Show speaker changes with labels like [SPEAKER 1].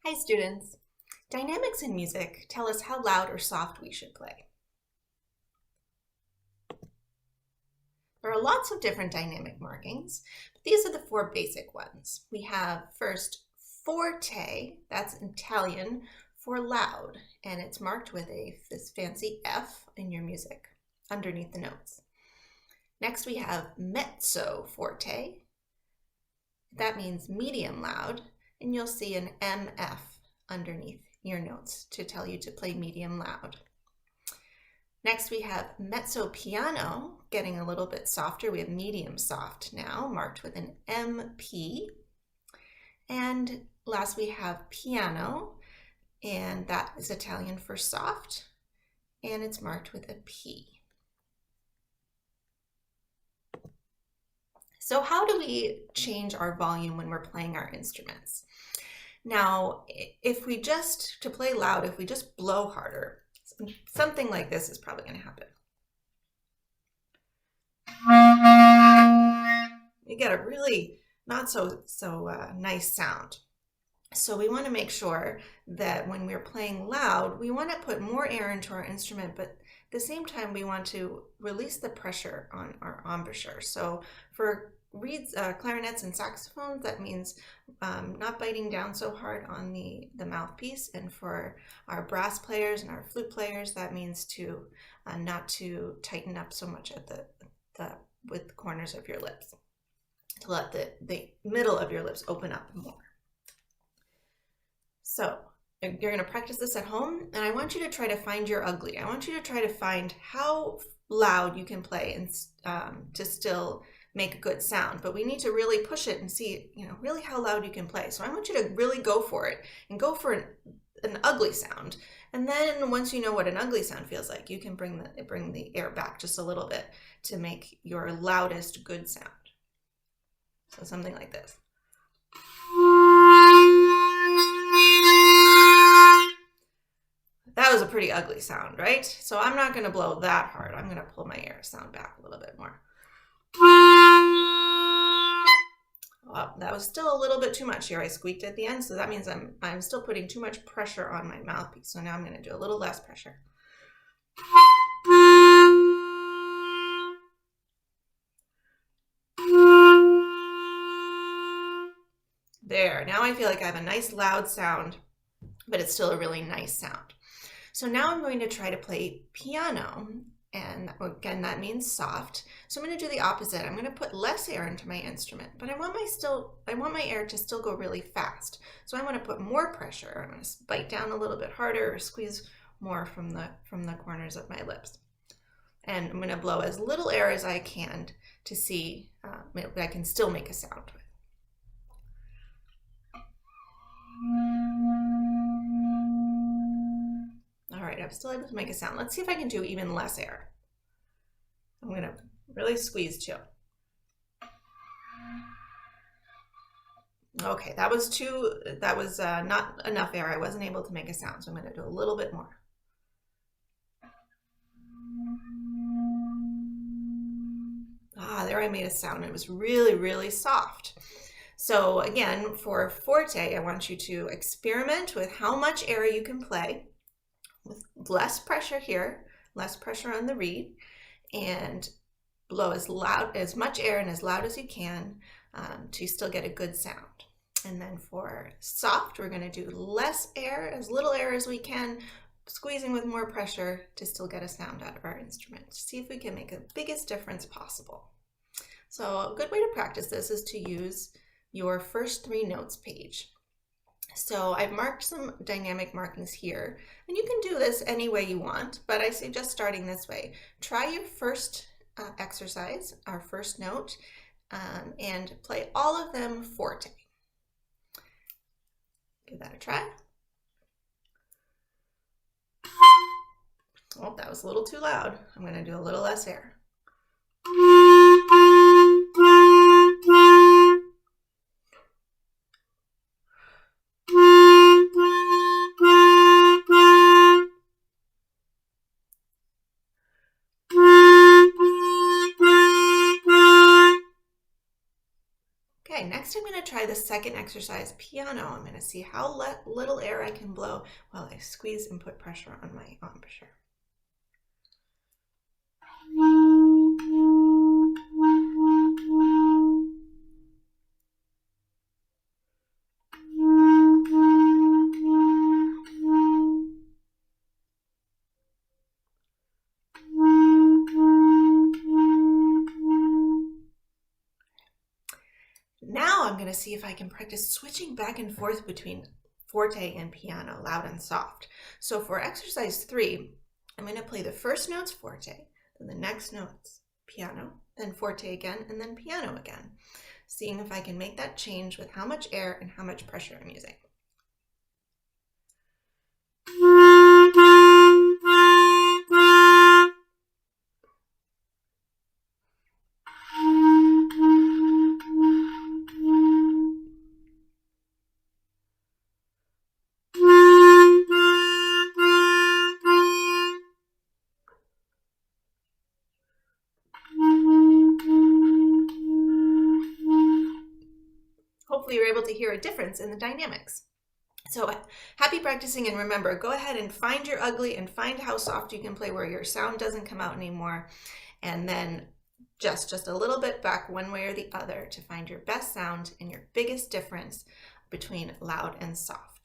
[SPEAKER 1] Hi students! Dynamics in music tell us how loud or soft we should play. There are lots of different dynamic markings, but these are the four basic ones. We have first forte, that's Italian for loud, and it's marked with this fancy F in your music underneath the notes. Next we have mezzo forte, that means medium loud, and you'll see an MF underneath your notes to tell you to play medium loud. Next we have mezzo piano, getting a little bit softer. We have medium soft now, marked with an MP. And last we have piano, and that is Italian for soft, and it's marked with a P. So how do we change our volume when we're playing our instruments? Now, to play loud, if we just blow harder, something like this is probably going to happen. You get a really not so nice sound. So we want to make sure that when we're playing loud, we want to put more air into our instrument, but at the same time, we want to release the pressure on our embouchure. So for reeds, clarinets and saxophones, that means not biting down so hard on the mouthpiece. And for our brass players and our flute players, that means to not to tighten up so much at with the corners of your lips, to let the middle of your lips open up more. So you're going to practice this at home, and I want you to try to find your ugly. I want you to try to find how loud you can play and to still make a good sound, but we need to really push it and see, really how loud you can play. So I want you to really go for it and go for an ugly sound. And then once you know what an ugly sound feels like, you can bring the air back just a little bit to make your loudest good sound. So something like this. That was a pretty ugly sound, right? So I'm not going to blow that hard. I'm going to pull my air sound back a little bit more. Well, that was still a little bit too much here. I squeaked at the end, so that means I'm still putting too much pressure on my mouthpiece. So now I'm going to do a little less pressure. There, now I feel like I have a nice loud sound, but it's still a really nice sound. So now I'm going to try to play piano, and again, that means soft. So I'm going to do the opposite. I'm going to put less air into my instrument, but I want my air to still go really fast. So I want to put more pressure. I'm going to bite down a little bit harder or squeeze more from the corners of my lips. And I'm going to blow as little air as I can to see if I can still make a sound with. All right, I'm still able to make a sound. Let's see if I can do even less air. I'm going to really squeeze too. Okay, that was not enough air. I wasn't able to make a sound, so I'm going to do a little bit more. There I made a sound. It was really, really soft. So again, for forte, I want you to experiment with how much air you can play with less pressure here, less pressure on the reed, and blow as much air and as loud as you can to still get a good sound. And then for soft, we're going to do less air, as little air as we can, squeezing with more pressure to still get a sound out of our instrument. See if we can make the biggest difference possible. So a good way to practice this is to use your first 3 notes page. So I've marked some dynamic markings here, and you can do this any way you want, but I suggest starting this way. Try your first exercise, our first note, and play all of them forte. Give that a try. Oh, that was a little too loud. I'm going to do a little less air. Okay, next I'm going to try the second exercise, piano. I'm going to see how little air I can blow while I squeeze and put pressure on my embouchure. Now I'm going to see if I can practice switching back and forth between forte and piano, loud and soft. So for exercise 3, I'm going to play the first notes forte, then the next notes piano, then forte again, and then piano again, seeing if I can make that change with how much air and how much pressure I'm using. Hopefully you're able to hear a difference in the dynamics. So happy practicing, and remember, go ahead and find your ugly and find how soft you can play where your sound doesn't come out anymore, and then just a little bit back one way or the other to find your best sound and your biggest difference between loud and soft.